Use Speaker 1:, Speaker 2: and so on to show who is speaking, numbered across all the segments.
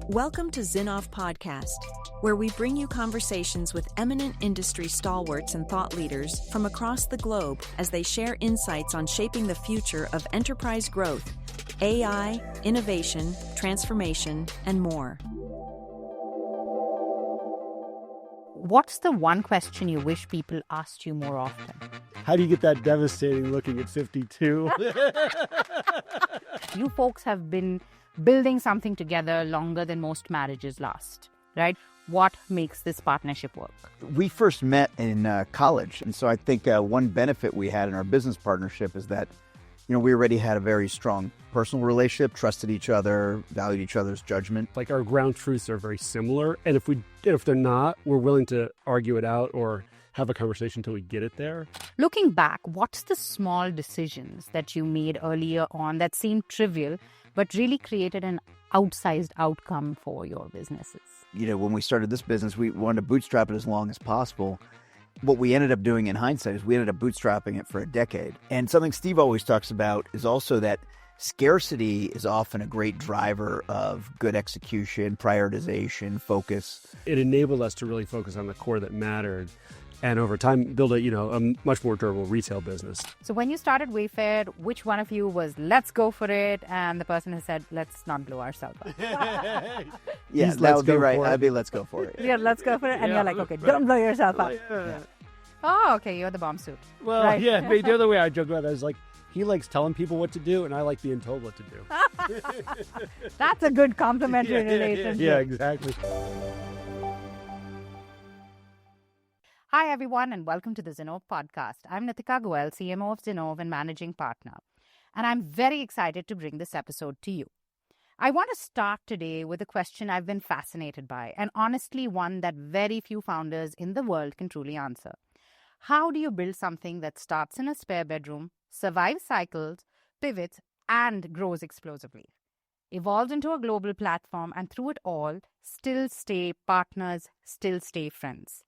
Speaker 1: Welcome to Zinnov Podcast, where we bring you conversations with eminent industry stalwarts and thought leaders from across the globe as they share insights on shaping the future of enterprise growth, AI, innovation, transformation, and more.
Speaker 2: What's the one question you wish people asked you more often?
Speaker 3: How do you get that devastating looking at 52?
Speaker 2: You folks have been building something together longer than most marriages last, right? What makes this partnership work?
Speaker 4: We first met in college, and so I think one benefit we had in our business partnership is that, we already had a very strong personal relationship, trusted each other, valued each other's judgment.
Speaker 3: Like our ground truths are very similar, and if they're not, we're willing to argue it out or have a conversation until we get it there.
Speaker 2: Looking back, what's the small decisions that you made earlier on that seemed trivial but really created an outsized outcome for your businesses?
Speaker 4: When we started this business, we wanted to bootstrap it as long as possible. What we ended up doing in hindsight is we ended up bootstrapping it for a decade. And something Steve always talks about is also that scarcity is often a great driver of good execution, prioritization, focus.
Speaker 3: It enabled us to really focus on the core that mattered, and over time build a much more durable retail business.
Speaker 2: So when you started Wayfair, which one of you was, let's go for it, and the person has said, let's not blow ourselves up?
Speaker 4: Yeah, that would be right. I'd be, let's go for it.
Speaker 2: Yeah, let's go for it. And you're like, okay, don't blow yourself up.
Speaker 3: Yeah.
Speaker 2: Oh, okay, you're the bomb suit.
Speaker 3: Well,
Speaker 2: right.
Speaker 3: Yeah, but the other way I joke about that is like, he likes telling people what to do, and I like being told what to do.
Speaker 2: That's a good complementary relationship.
Speaker 3: Yeah, exactly.
Speaker 2: Hi, everyone, and welcome to the Zinnov Podcast. I'm Nitika Goel, CMO of Zinnov and Managing Partner, and I'm very excited to bring this episode to you. I want to start today with a question I've been fascinated by, and honestly one that very few founders in the world can truly answer. How do you build something that starts in a spare bedroom, survives cycles, pivots, and grows explosively, evolves into a global platform, and through it all, still stay partners, still stay friends?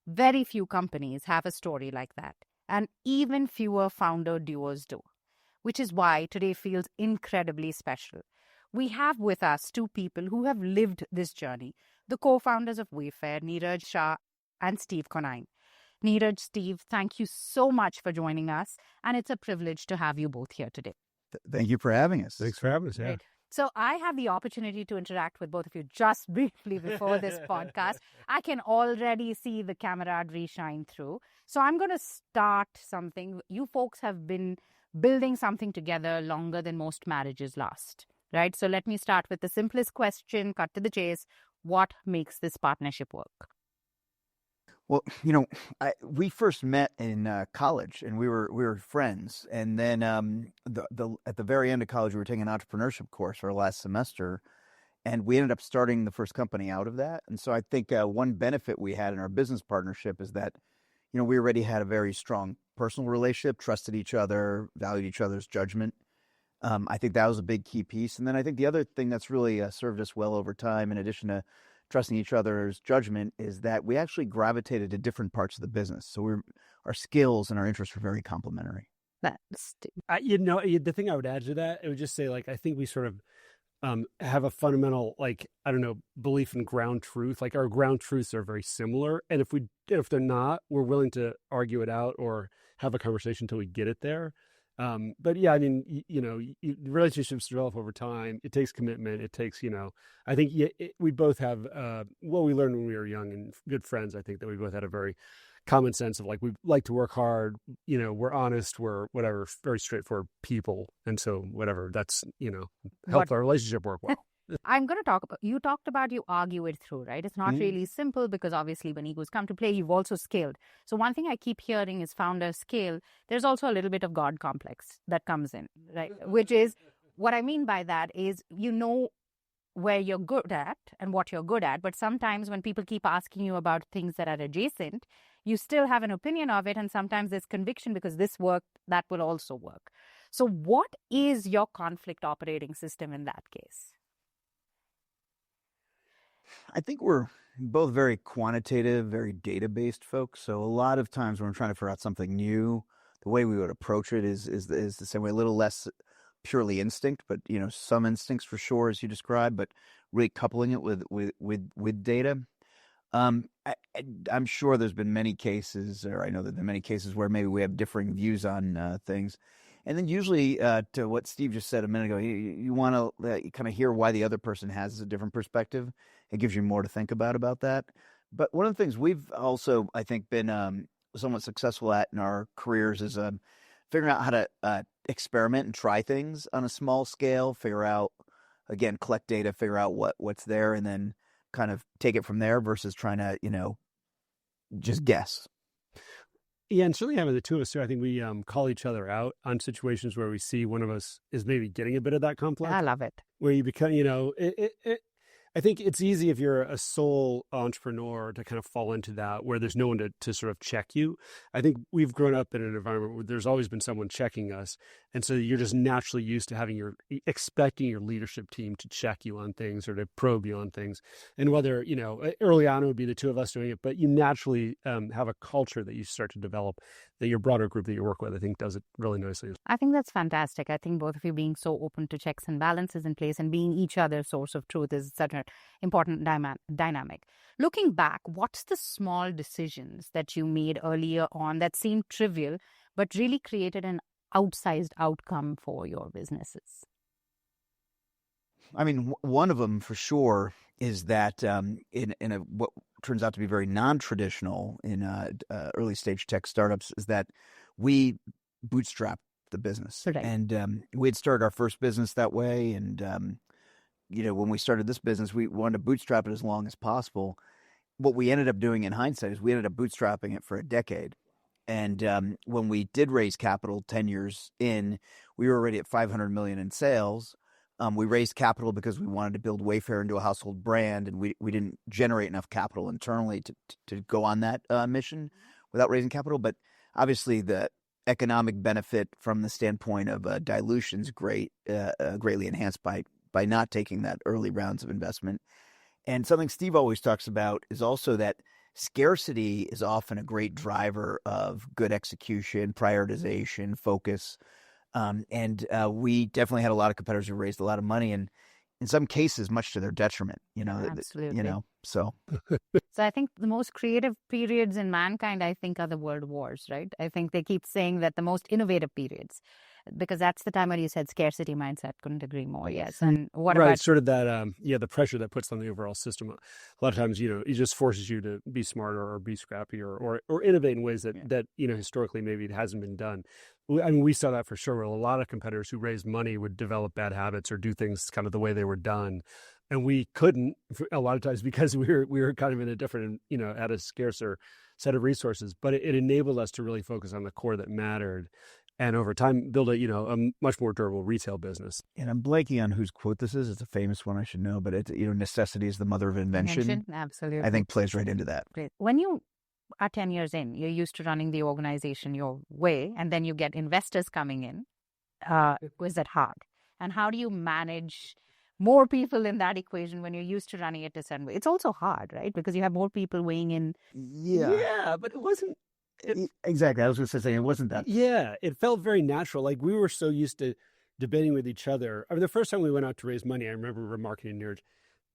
Speaker 2: Very few companies have a story like that, and even fewer founder duos do, which is why today feels incredibly special. We have with us two people who have lived this journey, the co-founders of Wayfair, Niraj Shah and Steve Conine. Niraj, Steve, thank you so much for joining us, and it's a privilege to have you both here today.
Speaker 4: Thank you for having us.
Speaker 3: Thanks for having us. Yeah.
Speaker 2: Great. So I had the opportunity to interact with both of you just briefly before this podcast. I can already see the camaraderie shine through. So I'm going to start something. You folks have been building something together longer than most marriages last, right? So let me start with the simplest question, cut to the chase. What makes this partnership work?
Speaker 4: Well, we first met in college, and we were friends. And then at the very end of college, we were taking an entrepreneurship course for our last semester, and we ended up starting the first company out of that. And so I think one benefit we had in our business partnership is that, we already had a very strong personal relationship, trusted each other, valued each other's judgment. I think that was a big key piece. And then I think the other thing that's really served us well over time, in addition to trusting each other's judgment, is that we actually gravitated to different parts of the business. So our skills and our interests were very complementary.
Speaker 3: The thing I would add to that, it would just say, I think we sort of have a fundamental, belief in ground truth. Like our ground truths are very similar. And if they're not, we're willing to argue it out or have a conversation until we get it there. But yeah, relationships develop over time. It takes commitment. It takes, I think we both have, what we learned when we were young and good friends. I think that we both had a very common sense of we like to work hard, we're honest, we're whatever, very straightforward people. And so whatever, that's, helped our relationship work well.
Speaker 2: I'm going to talk about, you talked about you argue it through, right? It's not really simple because obviously when egos come to play, you've also scaled. So one thing I keep hearing is founders scale. There's also a little bit of God complex that comes in, right? Which is, what I mean by that is, where you're good at and what you're good at. But sometimes when people keep asking you about things that are adjacent, you still have an opinion of it. And sometimes there's conviction because this worked, that will also work. So what is your conflict operating system in that case?
Speaker 4: I think we're both very quantitative, very data-based folks. So a lot of times when we're trying to figure out something new, the way we would approach it is the same way, a little less purely instinct, but some instincts for sure, as you described, but really coupling it with data. I'm sure there's been many cases, or I know that there are many cases where maybe we have differing views on things. And then usually, to what Steve just said a minute ago, you want to kind of hear why the other person has a different perspective. It gives you more to think about that. But one of the things we've also, I think, been somewhat successful at in our careers is figuring out how to experiment and try things on a small scale, figure out, again, collect data, figure out what's there, and then kind of take it from there versus trying to, just guess.
Speaker 3: Yeah, and certainly having the two of us too, I think we call each other out on situations where we see one of us is maybe getting a bit of that complex.
Speaker 2: I love it.
Speaker 3: Where you become, I think it's easy if you're a sole entrepreneur to kind of fall into that where there's no one to sort of check you. I think we've grown up in an environment where there's always been someone checking us. And so you're just naturally used to expecting your leadership team to check you on things or to probe you on things. And whether, early on it would be the two of us doing it, but you naturally have a culture that you start to develop that your broader group that you work with, I think, does it really nicely.
Speaker 2: I think that's fantastic. I think both of you being so open to checks and balances in place and being each other's source of truth is such an important dynamic. Looking back, what's the small decisions that you made earlier on that seemed trivial but really created an outsized outcome for your businesses?
Speaker 4: I mean, one of them for sure is that in what turns out to be very non-traditional in early stage tech startups is that we bootstrapped the business.
Speaker 2: Right.
Speaker 4: And we had started our first business that way. And, when we started this business, we wanted to bootstrap it as long as possible. What we ended up doing in hindsight is we ended up bootstrapping it for a decade. And when we did raise capital 10 years in, we were already at $500 million in sales. We raised capital because we wanted to build Wayfair into a household brand, and we didn't generate enough capital internally to go on that mission without raising capital. But obviously, the economic benefit from the standpoint of dilution is greatly enhanced by not taking that early rounds of investment. And something Steve always talks about is also that scarcity is often a great driver of good execution, prioritization, focus. And we definitely had a lot of competitors who raised a lot of money, and in some cases, much to their detriment.
Speaker 2: Absolutely.
Speaker 4: So.
Speaker 2: So I think the most creative periods in mankind, I think, are the world wars, right? I think they keep saying that the most innovative periods, because that's the time when you said scarcity mindset. Couldn't agree more. Yes. And what about
Speaker 3: sort of that, the pressure that puts on the overall system. A lot of times, it just forces you to be smarter or be scrappier or innovate in ways that historically maybe it hasn't been done. I mean, we saw that for sure. Where a lot of competitors who raised money would develop bad habits or do things kind of the way they were done. And we couldn't a lot of times because we were kind of in a different, at a scarcer set of resources. But it enabled us to really focus on the core that mattered. And over time, build a much more durable retail business.
Speaker 4: And I'm blanking on whose quote this is. It's a famous one, I should know. But it's, necessity is the mother of invention.
Speaker 2: Absolutely.
Speaker 4: I think plays right into that.
Speaker 2: Great. When you are 10 years in, you're used to running the organization your way, and then you get investors coming in. Was that hard? And how do you manage more people in that equation when you're used to running it a certain way? It's also hard, right? Because you have more people weighing in.
Speaker 3: Yeah, but it wasn't.
Speaker 4: Exactly. I was going to say it wasn't that.
Speaker 3: Yeah, it felt very natural. Like we were so used to debating with each other. I mean, the first time we went out to raise money, I remember remarking to Niraj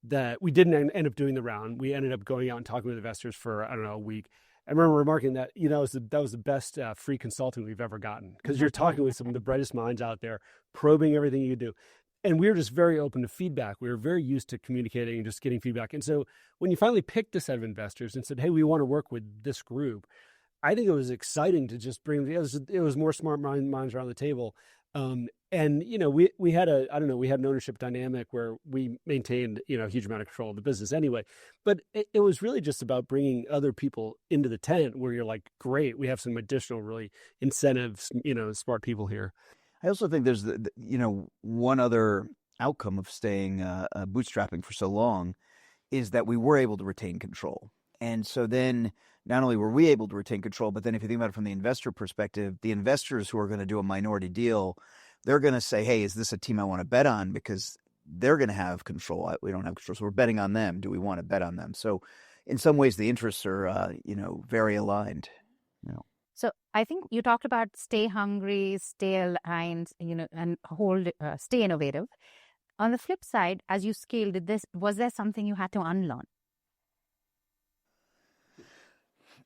Speaker 3: that we didn't end up doing the round. We ended up going out and talking with investors for, a week. I remember remarking that, that was the best free consulting we've ever gotten, because you're talking with some of the brightest minds out there, probing everything you do. And we were just very open to feedback. We were very used to communicating and just getting feedback. And so when you finally picked a set of investors and said, hey, we want to work with this group, I think it was exciting to just bring, it was more smart minds around the table. And, we had an ownership dynamic where we maintained, a huge amount of control of the business anyway. But it was really just about bringing other people into the tent where you're like, great, we have some additional really incentives, smart people here.
Speaker 4: I also think there's, one other outcome of staying bootstrapping for so long is that we were able to retain control. And so then not only were we able to retain control, but then if you think about it from the investor perspective, the investors who are going to do a minority deal, they're going to say, hey, is this a team I want to bet on? Because they're going to have control. We don't have control. So we're betting on them. Do we want to bet on them? So in some ways, the interests are, very aligned.
Speaker 2: So I think you talked about stay hungry, stay aligned, and stay innovative. On the flip side, as you scaled, was there something you had to unlearn?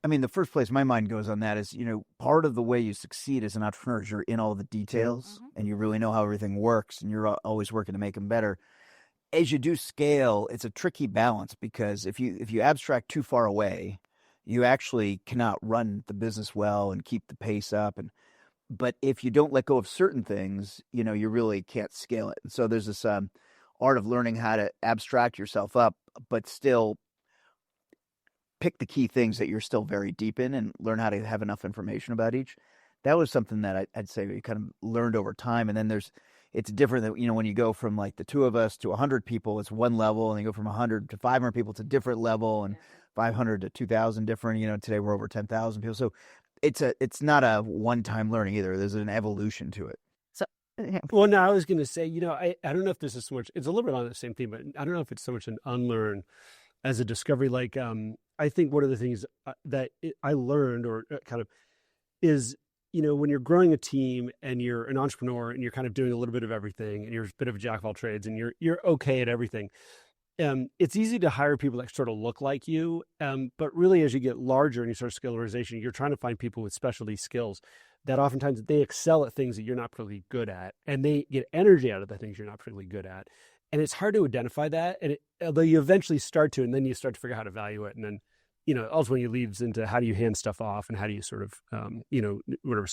Speaker 4: I mean, the first place my mind goes on that is, part of the way you succeed as an entrepreneur is you're in all the details and you really know how everything works and you're always working to make them better. As you do scale, it's a tricky balance because if you abstract too far away, you actually cannot run the business well and keep the pace up. But if you don't let go of certain things, you really can't scale it. And so there's this art of learning how to abstract yourself up, but still pick the key things that you're still very deep in and learn how to have enough information about each. That was something that I'd say we kind of learned over time. And then it's different that, when you go from like the two of us to 100 people, it's one level, and you go from 100 to 500 people, it's a different level, and 500 to 2,000 different, today we're over 10,000 people. So it's not a one-time learning either. There's an evolution to it.
Speaker 3: Well, no, I was going to say, I don't know if this is so much, it's a little bit on the same theme, but I don't know if it's so much an unlearn as a discovery. Like, I think one of the things that I learned or kind of is, when you're growing a team and you're an entrepreneur and you're kind of doing a little bit of everything and you're a bit of a jack of all trades and you're okay at everything, it's easy to hire people that sort of look like you. But really, as you get larger and you start scalarization, you're trying to find people with specialty skills that oftentimes they excel at things that you're not particularly good at, and they get energy out of the things you're not particularly good at. And it's hard to identify that. And although you eventually start to, and then you start to figure out how to value it. And then, ultimately it leads into how do you hand stuff off and how do you sort of,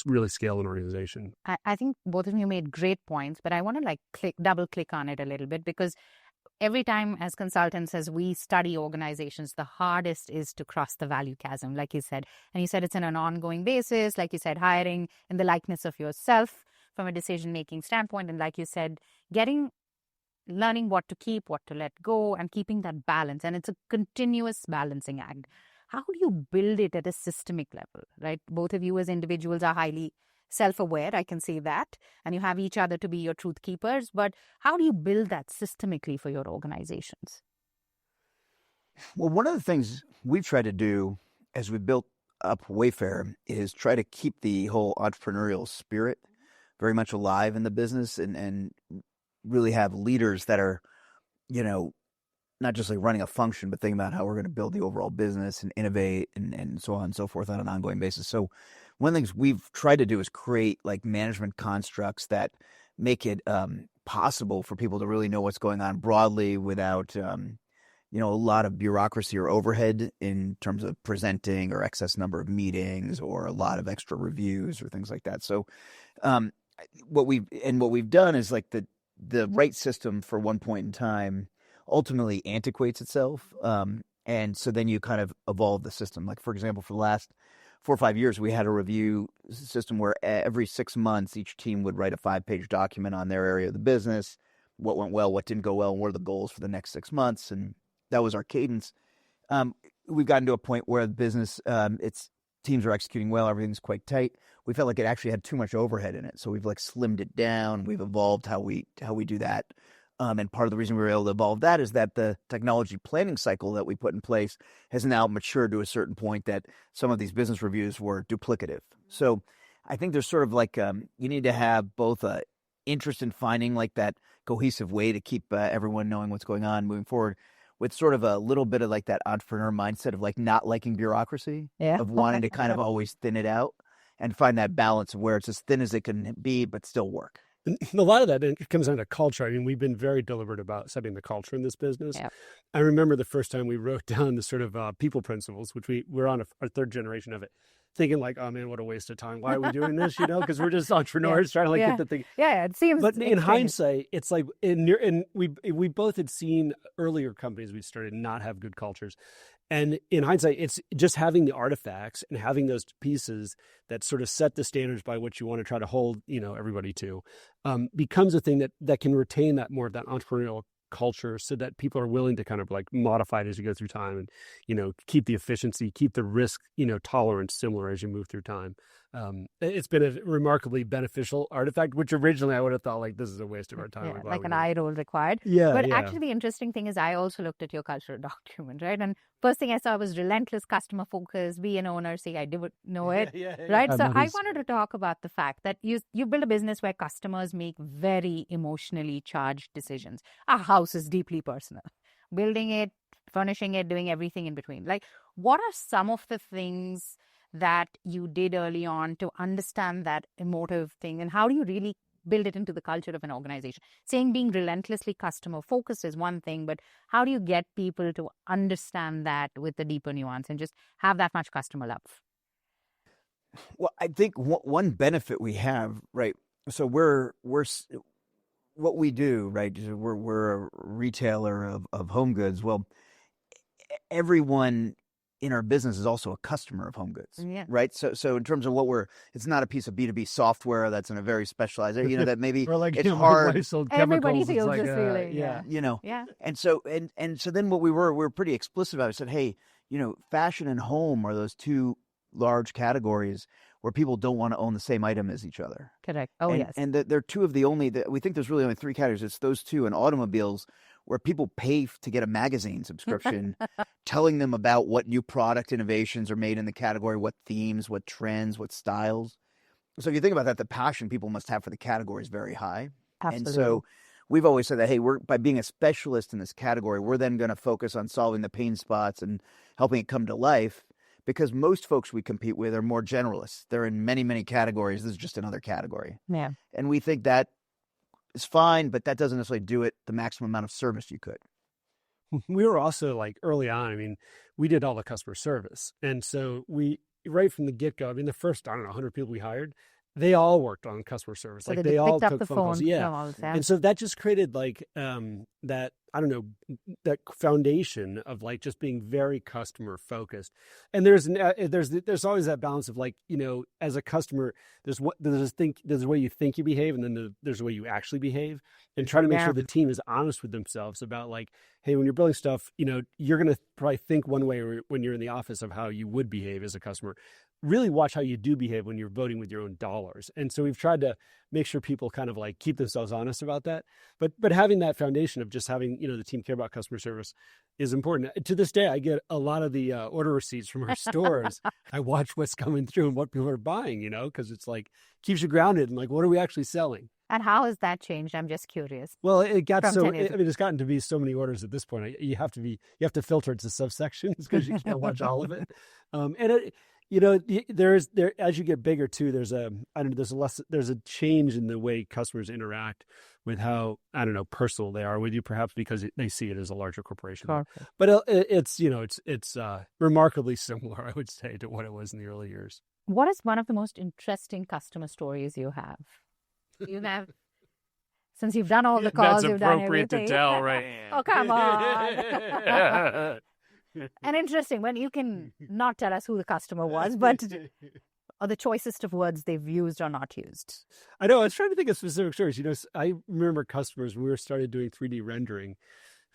Speaker 3: really scale an organization.
Speaker 2: I think both of you made great points, but I want to double click on it a little bit, because every time as consultants, as we study organizations, the hardest is to cross the value chasm, like you said. And you said it's on an ongoing basis, like you said, hiring in the likeness of yourself from a decision-making standpoint. And like you said, learning what to keep, what to let go, and keeping that balance. And it's a continuous balancing act. How do you build it at a systemic level, right? Both of you as individuals are highly self-aware, I can say that, and you have each other to be your truth keepers. But how do you build that systemically for your organizations?
Speaker 4: Well, one of the things we've tried to do as we built up Wayfair is try to keep the whole entrepreneurial spirit very much alive in the business and really have leaders that are, not just like running a function, but thinking about how we're going to build the overall business and innovate and so on and so forth on an ongoing basis. So one of the things we've tried to do is create like management constructs that make it possible for people to really know what's going on broadly without, a lot of bureaucracy or overhead in terms of presenting or excess number of meetings or a lot of extra reviews or things like that. So what we've done is like the right system for one point in time ultimately antiquates itself. And so then you kind of evolve the system. Like, for example, for the last 4 or 5 years, we had a review system where every 6 months, each team would write a 5-page document on their area of the business, what went well, what didn't go well, and what are the goals for the next 6 months. And that was our cadence. We've gotten to a point where the business, its teams are executing well, everything's quite tight. We felt like it actually had too much overhead in it. So we've slimmed it down. We've evolved how we do that. And part of the reason we were able to evolve that is that the technology planning cycle that we put in place has now matured to a certain point that some of these business reviews were duplicative. So I think there's sort of you need to have both a interest in finding that cohesive way to keep everyone knowing what's going on moving forward, with sort of a little bit of that entrepreneur mindset of not liking bureaucracy, of wanting to kind of always thin it out and find that balance of where it's as thin as it can be, but still work.
Speaker 3: And a lot of that, it comes down to culture. I mean, we've been very deliberate about setting the culture in this business. Yep. I remember the first time we wrote down the sort of people principles, which we're on our third generation of it, thinking oh man, what a waste of time. Why are we doing this? Because we're just entrepreneurs trying to get the thing.
Speaker 2: Yeah, it seems.
Speaker 3: But in hindsight, it's we both had seen earlier companies we started not have good cultures. And in hindsight, it's just having the artifacts and having those pieces that sort of set the standards by which you want to try to hold, everybody to, becomes a thing that can retain that more of that entrepreneurial culture, so that people are willing to kind of modify it as you go through time and, keep the efficiency, keep the risk, tolerance similar as you move through time. it's been a remarkably beneficial artifact, which originally I would have thought like this is a waste of our time.
Speaker 2: Like an eye roll required.
Speaker 3: Yeah.
Speaker 2: But actually the interesting thing is I also looked at your cultural document, right? And first thing I saw was relentless customer focus, be an owner, say I didn't know it, right? So I wanted to talk about the fact that you build a business where customers make very emotionally charged decisions. A house is deeply personal. Building it, furnishing it, doing everything in between. Like, what are some of the things that you did early on to understand that emotive thing, and how do you really build it into the culture of an organization? Saying being relentlessly customer focused is one thing, but how do you get people to understand that with the deeper nuance and just have that much customer love?
Speaker 4: Well, I think one benefit we have, right? So we're what we do, right? We're a retailer of home goods. Well, everyone in our business is also a customer of home goods, right? So in terms of it's not a piece of B2B software that's in a very specialized area, that maybe
Speaker 3: or like,
Speaker 4: it's hard.
Speaker 2: Everybody feels this feeling.
Speaker 4: And so then what we were pretty explicit about, I said, hey, fashion and home are those two large categories where people don't want to own the same item as each other.
Speaker 2: Correct.
Speaker 4: Yes. And they're two of the only, we think there's really only three categories. It's those two, and automobiles, where people pay to get a magazine subscription telling them about what new product innovations are made in the category, what themes, what trends, what styles. So if you think about that, the passion people must have for the category is very high.
Speaker 2: Absolutely.
Speaker 4: And so we've always said that, hey, by being a specialist in this category, we're then going to focus on solving the pain spots and helping it come to life, because most folks we compete with are more generalists. They're in many, many categories. This is just another category.
Speaker 2: Yeah.
Speaker 4: And we think that is fine, but that doesn't necessarily do it the maximum amount of service you could.
Speaker 3: We were also like early on, we did all the customer service. And so we, right from the get-go, the first, 100 people we hired, they all worked on customer service.
Speaker 2: So
Speaker 3: like they all took
Speaker 2: the
Speaker 3: phone calls. Yeah. And so that just created like that, that foundation of like just being very customer focused. And there's always that balance of like, as a customer, there's a way you think you behave, and then there's a way you actually behave, and try to make sure the team is honest with themselves about like, hey, when you're building stuff, you're going to probably think one way when you're in the office of how you would behave as a customer. Really watch how you do behave when you're voting with your own dollars. And so we've tried to make sure people kind of like keep themselves honest about that. But having that foundation of just having, the team care about customer service is important. To this day, I get a lot of the order receipts from our stores. I watch what's coming through and what people are buying, because it's like keeps you grounded and like, what are we actually selling?
Speaker 2: And how has that changed? I'm just curious.
Speaker 3: Well, it got it's gotten to be so many orders at this point. You have to filter it to subsections because you can't watch all of it. As you get bigger too, there's a change in the way customers interact with how, personal they are with you, perhaps because they see it as a larger corporation.
Speaker 2: Okay.
Speaker 3: But it's remarkably similar, I would say, to what it was in the early years.
Speaker 2: What is one of the most interesting customer stories you have? Since you've done all the calls, you've done everything.
Speaker 3: That's appropriate to tell, right?
Speaker 2: Oh, come on. And interesting, when you can not tell us who the customer was, but or the choicest of words they've used or not used.
Speaker 3: I know. I was trying to think of specific stories. I remember customers when we started doing 3D rendering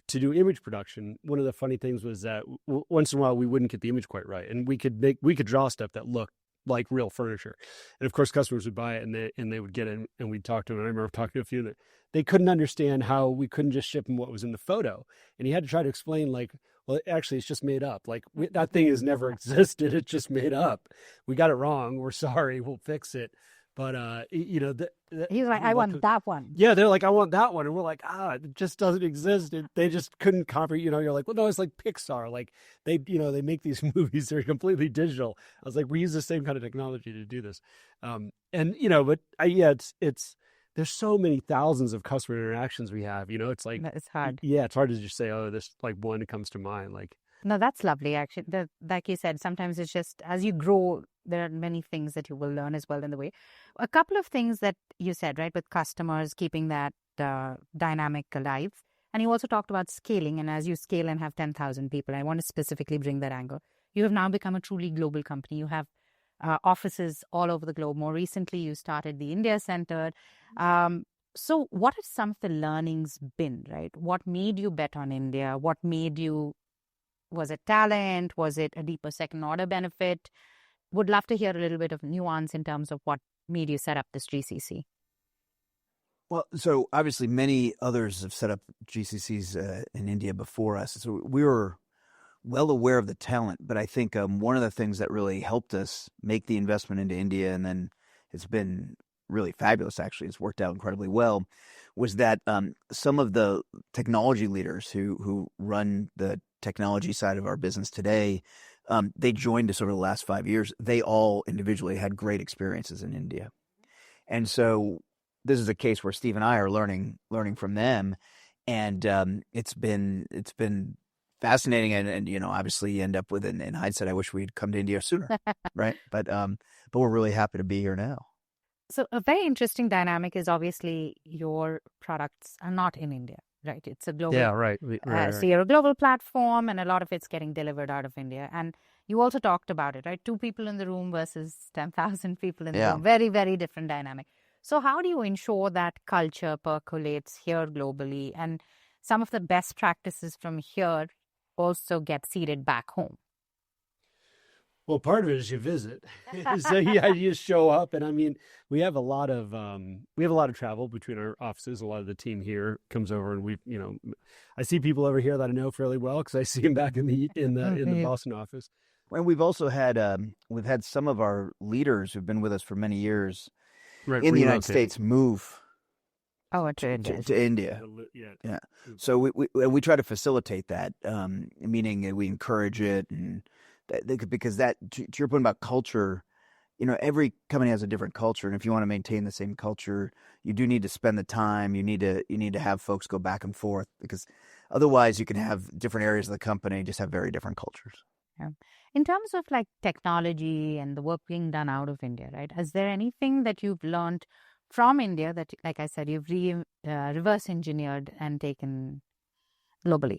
Speaker 3: to do image production. One of the funny things was that once in a while we wouldn't get the image quite right, and we could draw stuff that looked like real furniture. And of course, customers would buy it and they would get it, and we'd talk to them. And I remember talking to a few that they couldn't understand how we couldn't just ship them what was in the photo. And he had to try to explain like, well, actually, it's just made up. Like that thing has never existed. It's just made up. We got it wrong. We're sorry. We'll fix it. But,
Speaker 2: he's like, I want that one.
Speaker 3: Yeah, they're like, I want that one. And we're like, it just doesn't exist. They just couldn't comprehend. You're like, well, no, it's like Pixar. Like they make these movies. They're completely digital. I was like, we use the same kind of technology to do this. It's there's so many thousands of customer interactions we have. It's like
Speaker 2: it's hard.
Speaker 3: Yeah, it's hard to just say, oh, this like one comes to mind. Like,
Speaker 2: no, that's lovely. Actually, like you said, sometimes it's just as you grow, there are many things that you will learn as well in the way. A couple of things that you said, right, with customers, keeping that dynamic alive. And you also talked about scaling. And as you scale and have 10,000 people, I want to specifically bring that angle. You have now become a truly global company. You have offices all over the globe. More recently, you started the India Center. So what have some of the learnings been, right? What made you bet on India? Was it talent? Was it a deeper second order benefit? would love to hear a little bit of nuance in terms of what made you set up this GCC.
Speaker 4: Well, so obviously many others have set up GCCs in India before us. So we were well aware of the talent, but I think one of the things that really helped us make the investment into India, and then it's been really fabulous, actually, it's worked out incredibly well, was that some of the technology leaders who run the technology side of our business today, they joined us over the last 5 years. They all individually had great experiences in India. And so this is a case where Steve and I are learning from them, and it's been fascinating. And you know, obviously, you end up with in hindsight, I wish we'd come to India sooner, right? But we're really happy to be here now.
Speaker 2: So a very interesting dynamic is obviously your products are not in India, right? It's a global.
Speaker 3: Yeah, right.
Speaker 2: So you're a global platform, and a lot of it's getting delivered out of India. And you also talked about it, right? 2 people in the room versus 10,000 people in the room. Very, very different dynamic. So how do you ensure that culture percolates here globally, and some of the best practices from here also get seeded back home?
Speaker 3: Well, part of it is you visit, so you just show up, and I mean, we have a lot of travel between our offices. A lot of the team here comes over, and I see people over here that I know fairly well because I see them back in the Boston office.
Speaker 4: And we've also had some of our leaders who've been with us for many years in the United States move to India. Yeah. So we try to facilitate that, meaning we encourage it, and because that, to your point about culture, you know, every company has a different culture, and if you want to maintain the same culture, you do need to spend the time. You need to have folks go back and forth, because otherwise you can have different areas of the company just have very different cultures.
Speaker 2: Yeah. In terms of like technology and the work being done out of India, right? Is there anything that you've learned from India that, like I said, you've reverse engineered and taken globally?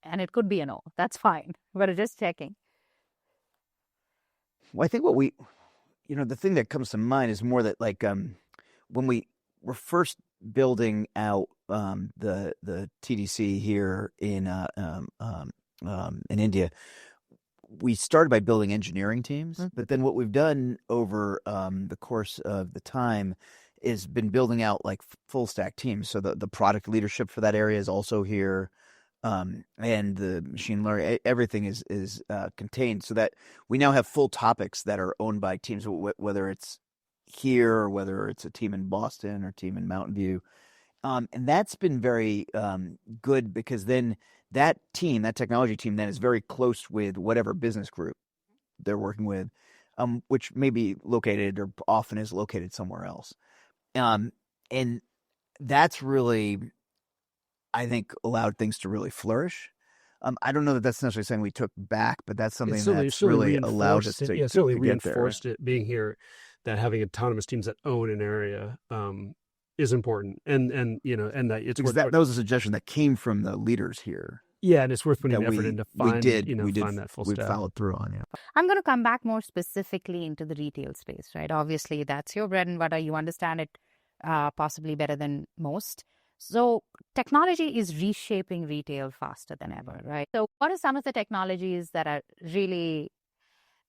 Speaker 2: And it could be a no. That's fine. But just checking.
Speaker 4: Well, I think the thing that comes to mind is more that, like, when we were first building out the TDC here in India, we started by building engineering teams. Mm-hmm. But then what we've done over the course of the time is been building out like full stack teams. So the product leadership for that area is also here. And the machine learning, everything is contained, so that we now have full topics that are owned by teams, whether it's here or whether it's a team in Boston or a team in Mountain View. And that's been very good, because then that technology team then is very close with whatever business group they're working with, which may be located or often is located somewhere else. And that's really, I think, allowed things to really flourish. I don't know that that's necessarily saying we took back, but that's something that's really allowed us to
Speaker 3: certainly
Speaker 4: reinforced
Speaker 3: it, being here, that having autonomous teams that own an area is important, and that it's
Speaker 4: because that was a suggestion that came from the leaders here.
Speaker 3: Yeah, and it's worth putting effort into find that full
Speaker 4: we
Speaker 3: step.
Speaker 4: followed through on. Yeah.
Speaker 2: I'm going to come back more specifically into the retail space, right? Obviously, that's your bread and butter. You understand it possibly better than most. So technology is reshaping retail faster than ever, right? So what are some of the technologies that are really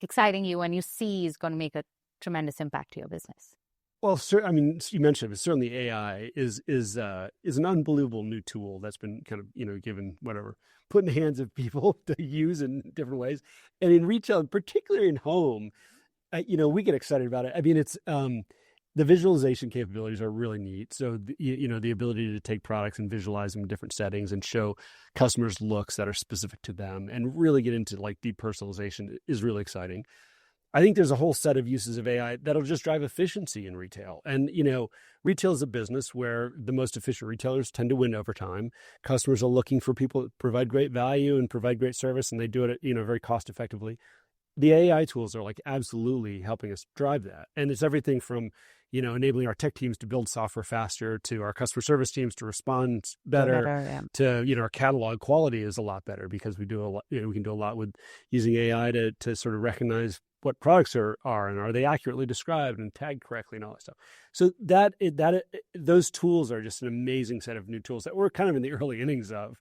Speaker 2: exciting you and you see is going to make a tremendous impact to your business?
Speaker 3: Well, you mentioned it, but certainly AI is an unbelievable new tool that's been kind of, given put in the hands of people to use in different ways. And in retail, particularly in home, we get excited about it. I mean, it's the visualization capabilities are really neat. So, the ability to take products and visualize them in different settings and show customers looks that are specific to them and really get into like deep personalization is really exciting. I think there's a whole set of uses of AI that'll just drive efficiency in retail. And, retail is a business where the most efficient retailers tend to win over time. Customers are looking for people that provide great value and provide great service, and they do it, very cost effectively. The AI tools are like absolutely helping us drive that. And it's everything from, enabling our tech teams to build software faster, to our customer service teams to respond better, to, our catalog quality is a lot better because we do a lot, we can do a lot with using AI to sort of recognize what products are and are they accurately described and tagged correctly and all that stuff. So those tools are just an amazing set of new tools that we're kind of in the early innings of.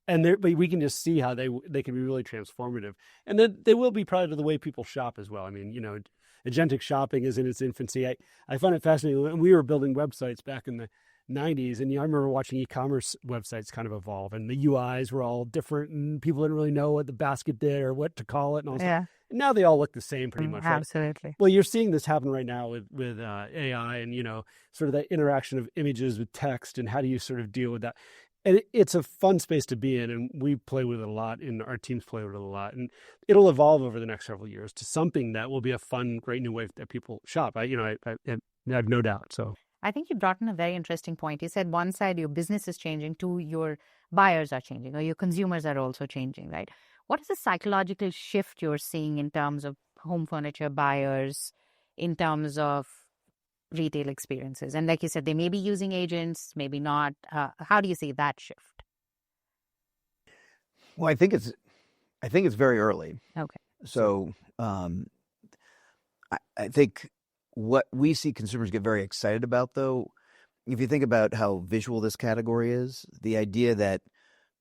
Speaker 3: but we can just see how they can be really transformative. And then they will be probably to the way people shop as well. I mean, agentic shopping is in its infancy. I find it fascinating. When we were building websites back in the 90s, and I remember watching e-commerce websites kind of evolve, and the UIs were all different, and people didn't really know what the basket did or what to call it and all that. And now they all look the same pretty much, right?
Speaker 2: Absolutely.
Speaker 3: Well, you're seeing this happen right now with AI and, sort of that interaction of images with text, and how do you sort of deal with that? And it's a fun space to be in, and we play with it a lot, and our teams play with it a lot. And it'll evolve over the next several years to something that will be a fun, great new way that people shop. I have no doubt. So
Speaker 2: I think you brought in a very interesting point. You said one side, your business is changing, two, your buyers are changing, or your consumers are also changing, right? What is the psychological shift you're seeing in terms of home furniture buyers, in terms of retail experiences? And like you said, they may be using agents, maybe not. How do you see that shift?
Speaker 4: Well, I think it's very early.
Speaker 2: Okay.
Speaker 4: So I think what we see consumers get very excited about, though, if you think about how visual this category is, the idea that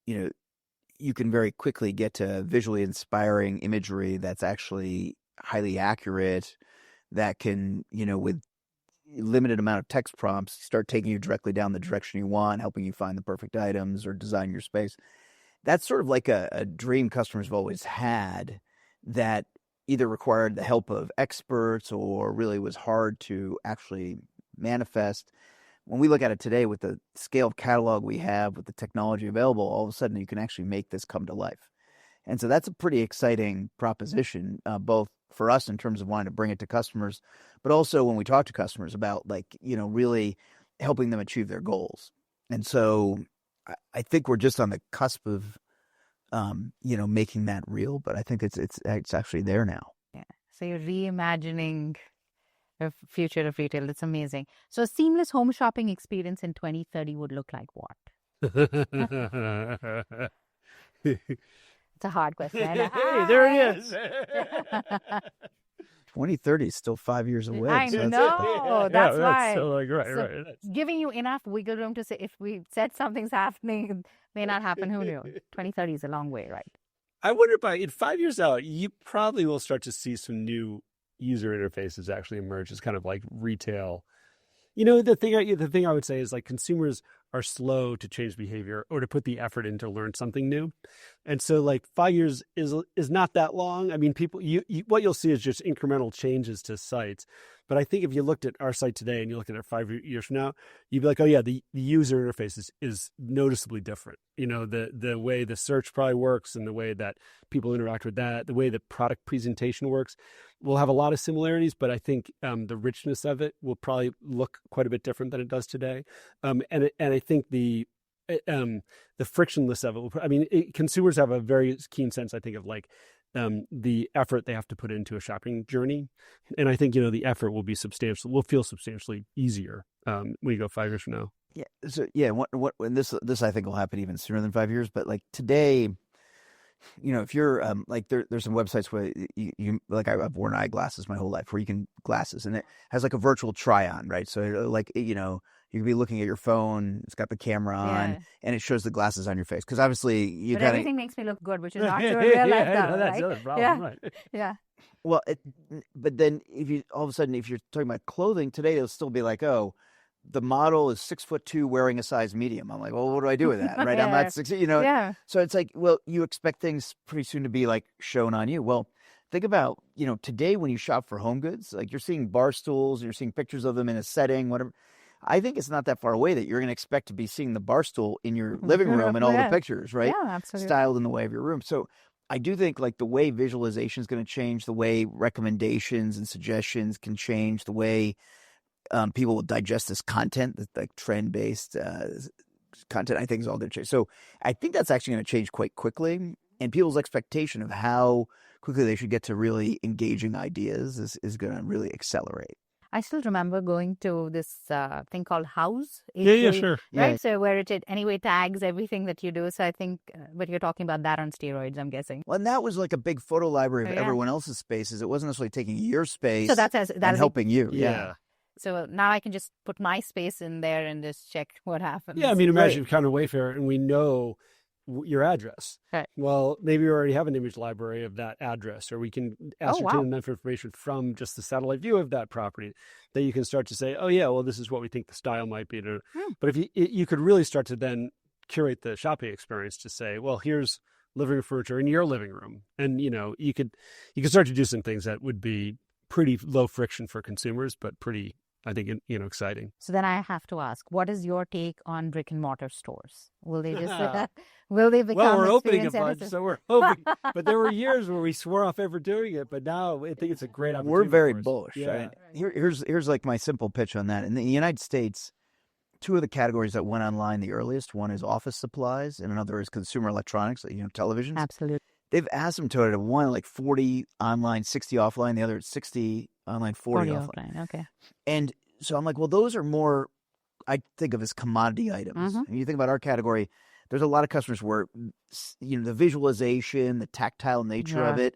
Speaker 4: you can very quickly get to visually inspiring imagery that's actually highly accurate, that can, with limited amount of text prompts, start taking you directly down the direction you want, helping you find the perfect items or design your space. That's sort of like a dream customers have always had, that either required the help of experts or really was hard to actually manifest. When we look at it today, with the scale of catalog we have, with the technology available, all of a sudden you can actually make this come to life. And so that's a pretty exciting proposition, both for us in terms of wanting to bring it to customers, but also when we talk to customers about really helping them achieve their goals. And so I think we're just on the cusp of, making that real, but I think it's actually there now.
Speaker 2: Yeah. So you're reimagining the future of retail. That's amazing. So a seamless home shopping experience in 2030 would look like what? It's a hard question.
Speaker 3: Hey, there it is.
Speaker 4: 2030 is still 5 years away.
Speaker 2: I know. That's why.
Speaker 3: So right.
Speaker 2: It's giving you enough wiggle room to say, if we said something's happening, it may not happen. Who knew? 2030 is a long way, right?
Speaker 3: I wonder in 5 years out, you probably will start to see some new user interfaces actually emerge as kind of like retail. The thing I would say is, like, consumers are slow to change behavior or to put the effort in to learn something new. And so, like, 5 years is not that long. I mean, people, what you'll see is just incremental changes to sites. But I think if you looked at our site today and you look at it 5 years from now, you'd be like, oh yeah, the user interface is noticeably different. The way the search probably works, and the way that people interact with that, the way the product presentation works, will have a lot of similarities, but I think the richness of it will probably look quite a bit different than it does today. And I think the frictionless of it. Consumers have a very keen sense, I think, of the effort they have to put into a shopping journey, and I think the effort will be substantial. Will feel substantially easier when you go 5 years from now.
Speaker 4: Yeah. So when this I think will happen even sooner than 5 years. But like today, if you're there's some websites where you I've worn eyeglasses my whole life, where you can glasses, and it has like a virtual try on, right? So you can be looking at your phone, it's got the camera on, and it shows the glasses on your face. Because obviously
Speaker 2: everything makes me look good, which is not true in real life, though,
Speaker 3: that's
Speaker 2: right?
Speaker 3: the other problem, right?
Speaker 2: Yeah.
Speaker 4: Well, but then if you all of a sudden, if you're talking about clothing today, it'll still be like, oh, the model is 6'2" wearing a size medium. I'm like, well, what do I do with that? Right? I'm not 6,
Speaker 2: Yeah.
Speaker 4: So it's like, well, you expect things pretty soon to be like shown on you. Well, think about, today when you shop for home goods, like you're seeing bar stools, and you're seeing pictures of them in a setting, whatever. I think it's not that far away that you're going to expect to be seeing the bar stool in your living room and all the pictures, right?
Speaker 2: Yeah, absolutely.
Speaker 4: Styled in the way of your room. So I do think like the way visualization is going to change, the way recommendations and suggestions can change, the way people will digest this content, like trend-based content, I think is all going to change. So I think that's actually going to change quite quickly, and people's expectation of how quickly they should get to really engaging ideas is going to really accelerate.
Speaker 2: I still remember going to this thing called House.
Speaker 3: Yeah, sure.
Speaker 2: Right?
Speaker 4: Yeah.
Speaker 2: So where it anyway tags everything that you do. So I think, but you're talking about that on steroids, I'm guessing.
Speaker 4: Well, and that was like a big photo library of everyone else's spaces. It wasn't necessarily taking your space
Speaker 2: so that's
Speaker 4: and helping you.
Speaker 3: Yeah.
Speaker 2: So now I can just put my space in there and just check what happens.
Speaker 3: Yeah, imagine kind of Wayfair, and we know your address.
Speaker 2: Right.
Speaker 3: Well, maybe we already have an image library of that address, or we can ascertain enough information from just the satellite view of that property that you can start to say, oh yeah, well, this is what we think the style might be. But if you could really start to then curate the shopping experience to say, well, here's living room furniture in your living room. And, you could start to do some things that would be pretty low friction for consumers, but pretty, I think, exciting.
Speaker 2: So then I have to ask, what is your take on brick and mortar stores? Will they just will they become?
Speaker 3: Well, we're opening a bunch, so we're hoping. But there were years where we swore off ever doing it, but now I think it's a great opportunity.
Speaker 4: We're very bullish.
Speaker 3: Yeah.
Speaker 4: Right? Here's like my simple pitch on that. In the United States, two of the categories that went online the earliest, one is office supplies, and another is consumer electronics, televisions.
Speaker 2: Absolutely.
Speaker 4: They've asymptoted one like 40 online, 60 offline. The other is 60 online, 40 offline.
Speaker 2: Okay.
Speaker 4: And so I'm like, well, those are more, I think of as commodity items. And you think about our category, there's a lot of customers where, the visualization, the tactile nature of it,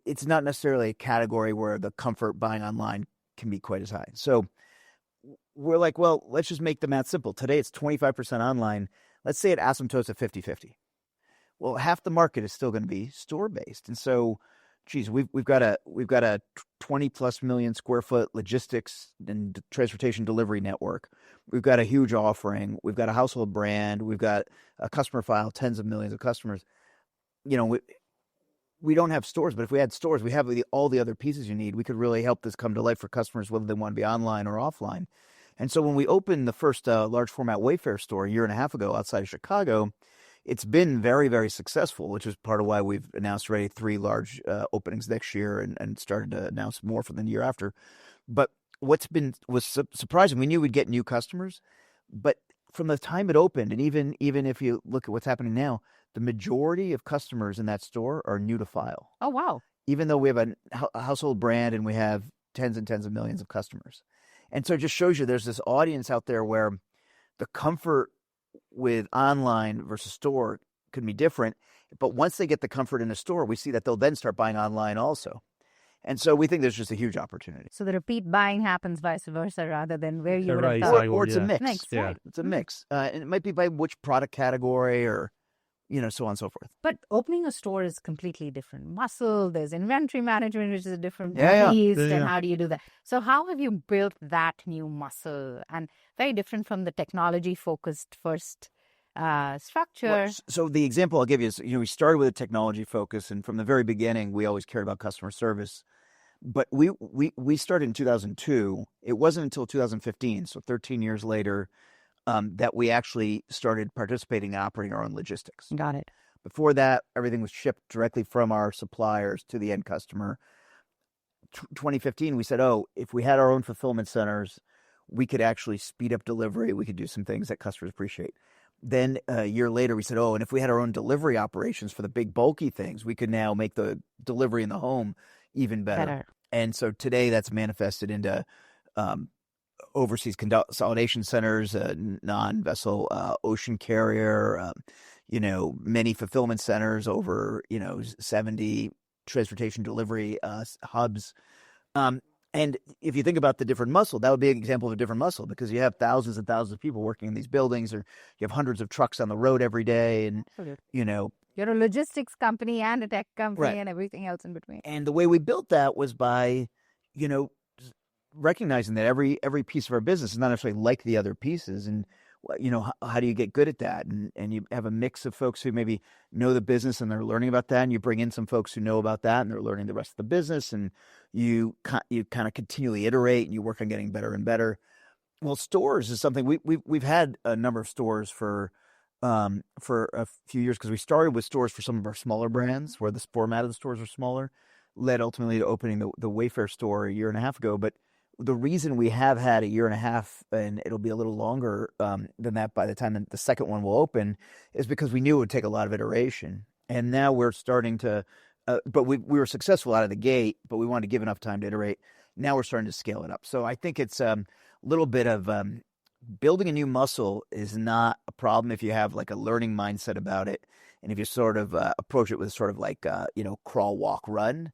Speaker 4: it's not necessarily a category where the comfort buying online can be quite as high. So we're like, well, let's just make the math simple. Today it's 25% online. Let's say it asymptotes at 50-50. Well, half the market is still going to be store-based. And so, geez, we've got a 20+ million square foot logistics and transportation delivery network. We've got a huge offering. We've got a household brand. We've got a customer file, tens of millions of customers. We don't have stores, but if we had stores, we have all the other pieces you need. We could really help this come to life for customers, whether they want to be online or offline. And so when we opened the first large format Wayfair store a year and a half ago outside of Chicago, it's been very, very successful, which is part of why we've announced already 3 large openings next year and started to announce more for the year after. But was surprising. We knew we'd get new customers, but from the time it opened, and even if you look at what's happening now, the majority of customers in that store are new to file.
Speaker 2: Oh, wow.
Speaker 4: Even though we have a household brand and we have tens and tens of millions of customers. And so it just shows you there's this audience out there where the comfort with online versus store could be different. But once they get the comfort in a store, we see that they'll then start buying online also. And so we think there's just a huge opportunity.
Speaker 2: So the repeat buying happens vice versa rather than where you would have
Speaker 3: Right.
Speaker 2: thought.
Speaker 4: Or it's a mix.
Speaker 3: Yeah.
Speaker 4: It's a mix. And it might be by which product category or, so on and so forth.
Speaker 2: But opening a store is completely different muscle. There's inventory management, which is a different
Speaker 4: Yeah.
Speaker 2: beast. And how do you do that? So how have you built that new muscle? And very different from the technology-focused first structure.
Speaker 4: Well, so the example I'll give you is, we started with a technology focus, and from the very beginning, we always cared about customer service. But we started in 2002. It wasn't until 2015, so 13 years later, that we actually started participating in operating our own logistics.
Speaker 2: Got it.
Speaker 4: Before that, everything was shipped directly from our suppliers to the end customer. 2015, we said, if we had our own fulfillment centers, we could actually speed up delivery. We could do some things that customers appreciate. Then a year later, we said, and if we had our own delivery operations for the big bulky things, we could now make the delivery in the home even better. And so today that's manifested into overseas consolidation centers, non-vessel ocean carrier, many fulfillment centers, over 70 transportation delivery hubs. And if you think about the different muscle, that would be an example of a different muscle, because you have thousands and thousands of people working in these buildings, or you have hundreds of trucks on the road every day, and
Speaker 2: you're a logistics company and a tech company,
Speaker 4: right,
Speaker 2: and everything else in between.
Speaker 4: And the way we built that was by recognizing that every piece of our business is not necessarily like the other pieces, and how do you get good at that? And you have a mix of folks who maybe know the business and they're learning about that, and you bring in some folks who know about that and they're learning the rest of the business, and you kind of continually iterate and you work on getting better and better. Well, stores is something we've had a number of stores for a few years, because we started with stores for some of our smaller brands where the format of the stores are smaller, led ultimately to opening the Wayfair store a year and a half ago. But the reason we have had a year and a half, and it'll be a little longer than that by the time the second one will open, is because we knew it would take a lot of iteration. And now we're starting to, but we were successful out of the gate, but we wanted to give enough time to iterate. Now we're starting to scale it up. So I think it's a little bit of building a new muscle is not a problem if you have like a learning mindset about it. And if you sort of approach it with sort of like, crawl, walk, run.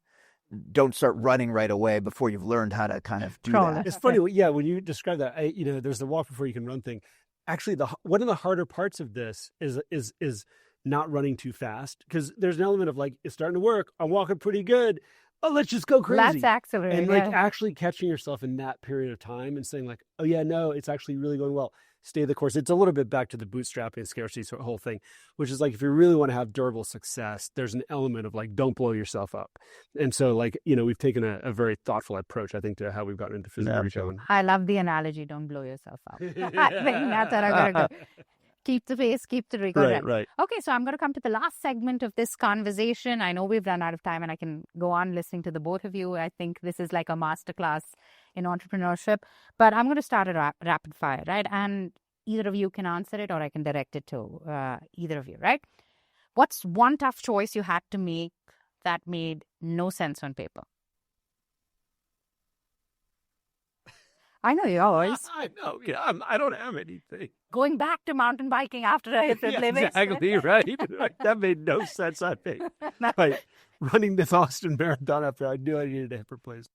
Speaker 4: Don't start running right away before you've learned how to kind of do that.
Speaker 3: It's funny, when you describe that, there's the walk before you can run thing. Actually, one of the harder parts of this is not running too fast, because there's an element of like, it's starting to work. I'm walking pretty good. Oh, let's just go crazy.
Speaker 2: Let's accelerate.
Speaker 3: And like actually catching yourself in that period of time and saying like, oh yeah, no, it's actually really going well. Stay the course. It's a little bit back to the bootstrapping and scarcity whole thing, which is like, if you really want to have durable success, there's an element of like, don't blow yourself up. And so like, we've taken a very thoughtful approach, I think, to how we've gotten into physical retail.
Speaker 2: I love the analogy, don't blow yourself up. I think that's what I'm going to go. Keep the pace, keep the rigor.
Speaker 3: Right.
Speaker 2: Okay, so I'm going to come to the last segment of this conversation. I know we've run out of time and I can go on listening to the both of you. I think this is like a masterclass in entrepreneurship. But I'm going to start a rapid fire, right? And either of you can answer it, or I can direct it to either of you, right? What's one tough choice you had to make that made no sense on paper? I know yours.
Speaker 3: I know. Yeah, I don't have anything.
Speaker 2: Going back to mountain biking after a hip replacement.
Speaker 3: Exactly right. That made no sense on me. Right. Running the Boston Marathon after I knew I needed a hip replacement.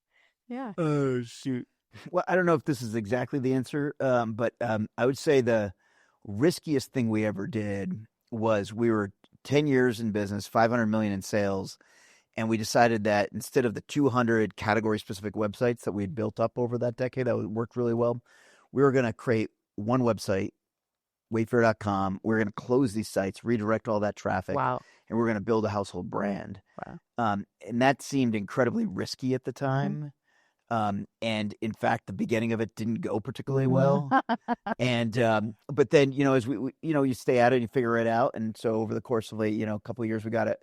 Speaker 2: Yeah.
Speaker 3: Oh, shoot.
Speaker 4: Well, I don't know if this is exactly the answer, but I would say the riskiest thing we ever did was we were 10 years in business, 500 million in sales. And we decided that instead of the 200 category-specific websites that we had built up over that decade that worked really well, we were going to create one website, Wayfair.com. We were going to close these sites, redirect all that traffic,
Speaker 2: Wow.
Speaker 4: and we were going to build a household brand.
Speaker 2: Wow.
Speaker 4: And that seemed incredibly risky at the time. And in fact, the beginning of it didn't go particularly well. And but then, as we you stay at it and you figure it out. And so over the course of a couple of years, we got it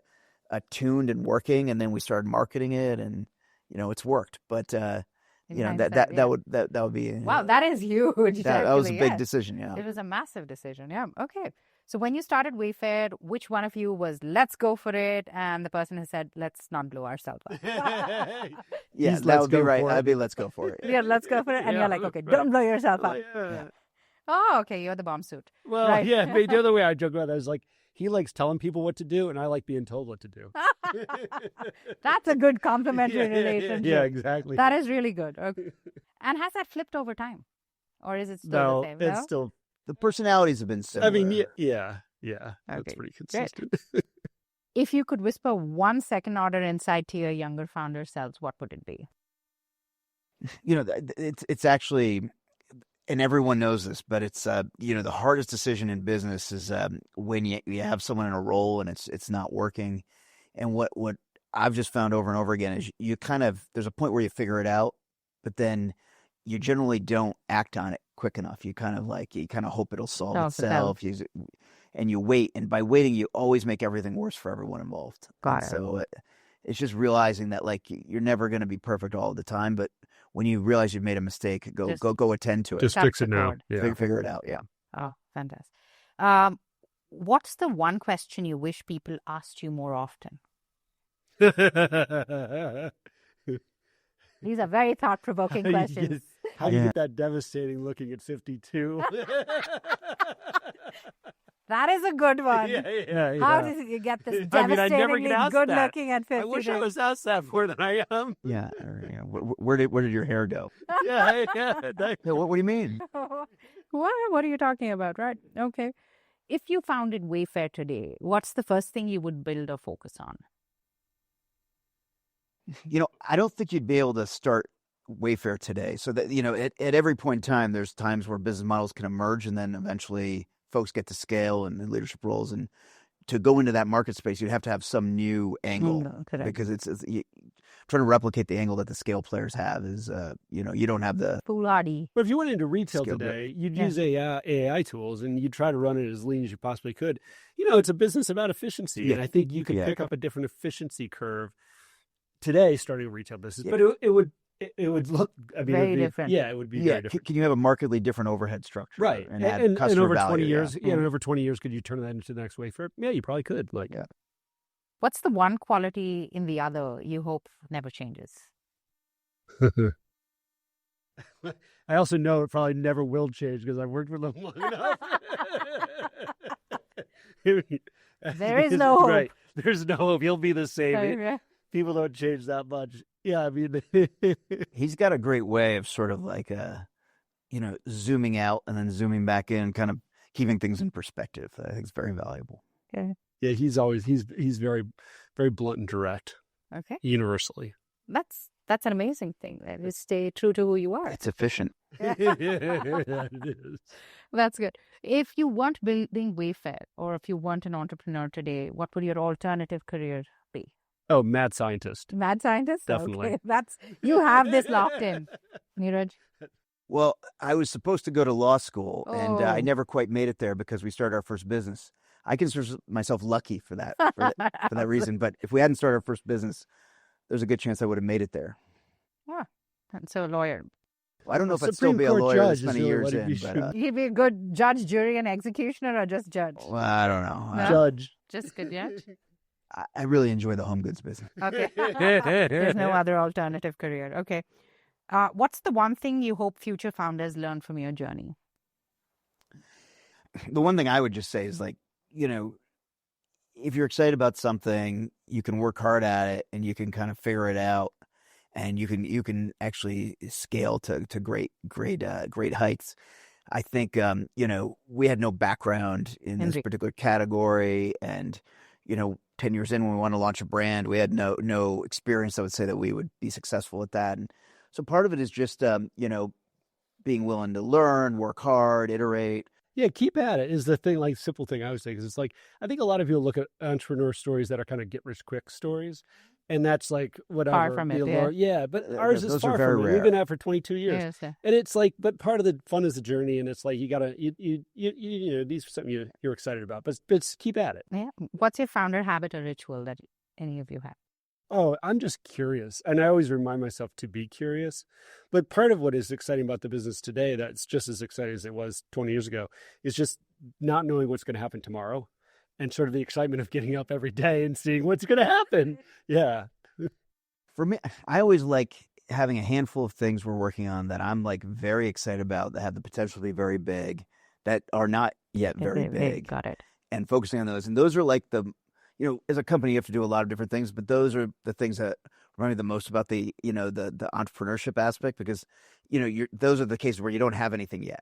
Speaker 4: tuned and working, and then we started marketing it, and it's worked. But that would be
Speaker 2: wow, that is huge.
Speaker 4: That was a big decision. Yeah,
Speaker 2: it was a massive decision. Yeah. Okay. So when you started Wayfair, which one of you was let's go for it, and the person who said let's not blow ourselves up?
Speaker 4: Yeah, that would be right. I'd be let's go for it.
Speaker 2: Yeah, let's go for it, and you're like, okay, don't blow yourself up. Yeah. Oh, okay, you're the bomb suit.
Speaker 3: Well,
Speaker 2: right.
Speaker 3: Yeah, but the other way I joke about that is like, he likes telling people what to do, and I like being told what to do.
Speaker 2: That's a good complementary relationship.
Speaker 3: Yeah, exactly.
Speaker 2: That is really good. Okay. And has that flipped over time? Or is it still the same?
Speaker 3: No, it's still...
Speaker 4: The personalities have been similar.
Speaker 3: I mean, yeah. Okay, that's pretty consistent.
Speaker 2: If you could whisper 1 second order insight to your younger founder selves, what would it be?
Speaker 4: It's actually... And everyone knows this, but it's the hardest decision in business is when you have someone in a role and it's not working. And what I've just found over and over again is you kind of, there's a point where you figure it out, but then you generally don't act on it quick enough. You kind of hope it'll solve itself. And you wait, and by waiting, you always make everything worse for everyone involved.
Speaker 2: Got it.
Speaker 4: So it's just realizing that you're never going to be perfect all the time, but when you realize you've made a mistake, go attend to it.
Speaker 3: Just fix it now. Yeah.
Speaker 4: Figure it out. Yeah.
Speaker 2: Oh, fantastic. What's the one question you wish people asked you more often? These are very thought-provoking questions.
Speaker 3: How do you get that devastating looking at 52?
Speaker 2: That is a good one.
Speaker 3: Yeah.
Speaker 2: How did you get this devastatingly good looking at 52?
Speaker 3: I wish I was asked that more than I am.
Speaker 4: Yeah. Where did your hair go?
Speaker 3: Yeah.
Speaker 4: What do you mean?
Speaker 2: What are you talking about, right? Okay. If you founded Wayfair today, what's the first thing you would build or focus on?
Speaker 4: I don't think you'd be able to start Wayfair today. So that, at every point in time, there's times where business models can emerge, and then eventually folks get to scale and leadership roles. And to go into that market space, you'd have to have some new angle because it's trying to replicate the angle that the scale players have is, you don't have the
Speaker 2: foolhardy.
Speaker 3: But if you went into retail today, you'd use AI tools and you'd try to run it as lean as you possibly could. It's a business about efficiency. And I think you could pick up a different efficiency curve today starting a retail business, but it would look
Speaker 2: very different.
Speaker 3: Yeah, it would be very different.
Speaker 4: Can you have a markedly different overhead structure?
Speaker 3: Right.
Speaker 4: And add customer
Speaker 3: over
Speaker 4: value,
Speaker 3: 20 years, and over 20 years, could you turn that into the next Wayfair? Yeah, you probably could.
Speaker 2: What's the one quality in the other you hope never changes?
Speaker 3: I also know it probably never will change because I've worked with them long enough.
Speaker 2: There is no hope.
Speaker 3: Right. There's no hope. He'll be the same.
Speaker 2: Okay.
Speaker 3: People don't change that much. Yeah, I mean,
Speaker 4: he's got a great way of sort of zooming out and then zooming back in, kind of keeping things in perspective. I think it's very valuable.
Speaker 2: Yeah.
Speaker 3: Yeah, he's very, very blunt and direct.
Speaker 2: Okay.
Speaker 3: Universally.
Speaker 2: That's an amazing thing. That you stay true to who you are.
Speaker 4: It's efficient.
Speaker 3: Yeah, it is.
Speaker 2: That's good. If you weren't building Wayfair, or if you weren't an entrepreneur today, what would your alternative career be?
Speaker 3: Oh, mad scientist.
Speaker 2: Mad scientist?
Speaker 3: Definitely.
Speaker 2: Okay. You have this locked in. Niraj?
Speaker 4: Well, I was supposed to go to law school, and I
Speaker 2: Oh.
Speaker 4: never quite made it there because we started our first business. I consider myself lucky for that reason. But if we hadn't started our first business, there's a good chance I would have made it there.
Speaker 2: Yeah. And so a lawyer.
Speaker 4: I don't know if I'd
Speaker 3: Supreme
Speaker 4: still be a
Speaker 3: Court
Speaker 4: lawyer
Speaker 3: judge
Speaker 4: this
Speaker 3: is
Speaker 4: many
Speaker 3: really
Speaker 4: years
Speaker 3: what
Speaker 4: in.
Speaker 3: you
Speaker 4: But,
Speaker 3: should
Speaker 2: He'd be a good judge, jury, and executioner, or just judge?
Speaker 4: well, I don't know.
Speaker 2: No?
Speaker 3: Judge.
Speaker 2: Just good judge?
Speaker 4: I really enjoy the home goods business.
Speaker 2: Okay. There's no other alternative career. Okay. What's the one thing you hope future founders learn from your journey?
Speaker 4: The one thing I would just say is, like, if you're excited about something, you can work hard at it and you can kind of figure it out, and you can actually scale to great heights. I think we had no background in this particular category, and 10 years in, when we want to launch a brand, we had no experience that would say that we would be successful at that. And so part of it is just being willing to learn, work hard, iterate.
Speaker 3: Yeah, keep at it is the thing, like simple thing I would say, because it's like, I think a lot of people look at entrepreneur stories that are kind of get rich quick stories. And that's like whatever.
Speaker 2: Far from it,
Speaker 3: yeah. But ours is
Speaker 4: those
Speaker 3: far
Speaker 4: are very
Speaker 3: from it.
Speaker 4: rare.
Speaker 3: We've been at it for 22 years.
Speaker 2: Yes, yeah.
Speaker 3: And it's like, but part of the fun is the journey. And it's like, you gotta, these are something you're excited about, but keep at it.
Speaker 2: Yeah. What's your founder habit or ritual that any of you have?
Speaker 3: Oh, I'm just curious. And I always remind myself to be curious. But part of what is exciting about the business today, that's just as exciting as it was 20 years ago, is just not knowing what's going to happen tomorrow, and sort of the excitement of getting up every day and seeing what's going to happen. Yeah.
Speaker 4: For me, I always like having a handful of things we're working on that I'm like very excited about, that have the potential to be very big, that are not yet very big.
Speaker 2: Got it.
Speaker 4: And focusing on those. And those are like as a company, you have to do a lot of different things, but those are the things that remind me the most about the entrepreneurship aspect, because, those are the cases where you don't have anything yet,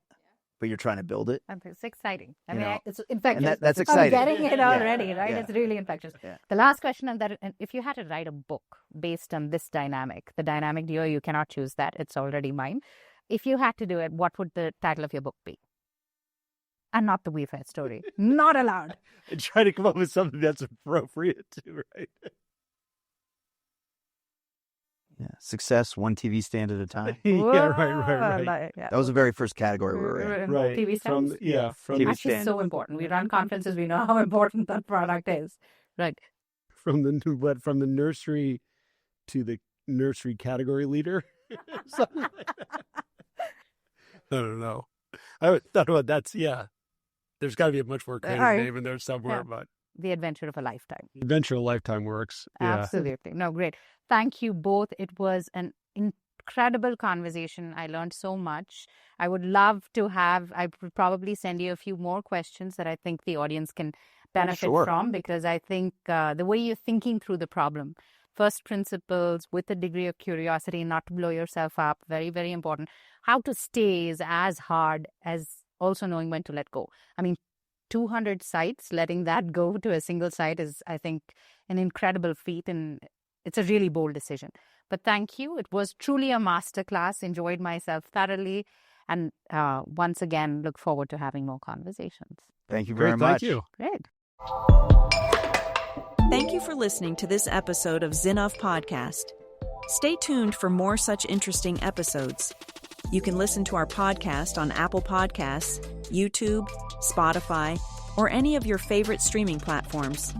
Speaker 4: but you're trying to build it.
Speaker 2: It's exciting. I
Speaker 4: You
Speaker 2: mean,
Speaker 4: know,
Speaker 2: it's infectious.
Speaker 4: and that's exciting.
Speaker 2: I'm getting it already, right?
Speaker 4: Yeah.
Speaker 2: It's really infectious.
Speaker 4: Yeah.
Speaker 2: The last question on that, and if you had to write a book based on this dynamic, the dynamic duo, you cannot choose that. It's already mine. If you had to do it, what would the title of your book be? And not the Wayfair story. Not allowed.
Speaker 3: And try to come up with something that's appropriate too, right?
Speaker 4: Yeah. Success, one TV stand at a time.
Speaker 3: Yeah, right.
Speaker 2: Yeah.
Speaker 4: That was the very first category we were in.
Speaker 3: Right.
Speaker 2: TV stands?
Speaker 3: From
Speaker 4: TV
Speaker 2: Actually,
Speaker 4: stand.
Speaker 2: so important. We run conferences. We know how important that product is. Right.
Speaker 3: from the nursery to the nursery category leader. Something like that. I don't know. I thought about that's There's got to be a much more creative name in there somewhere, but
Speaker 2: The Adventure of a Lifetime.
Speaker 3: Adventure of a Lifetime works. Yeah.
Speaker 2: Absolutely. No, great. Thank you both. It was an incredible conversation. I learned so much. I would love to I would probably send you a few more questions that I think the audience can benefit from, because I think the way you're thinking through the problem, first principles with a degree of curiosity, not to blow yourself up, very, very important. How to stay is as hard as also knowing when to let go. I mean, 200 sites, letting that go to a single site is, I think, an incredible feat, and it's a really bold decision. But thank you. It was truly a masterclass. Enjoyed myself thoroughly. And once again, look forward to having more conversations.
Speaker 4: Thank you very much.
Speaker 3: Thank you.
Speaker 2: Great.
Speaker 1: Thank you for listening to this episode of Zinnov Podcast. Stay tuned for more such interesting episodes. You can listen to our podcast on Apple Podcasts, YouTube, Spotify, or any of your favorite streaming platforms.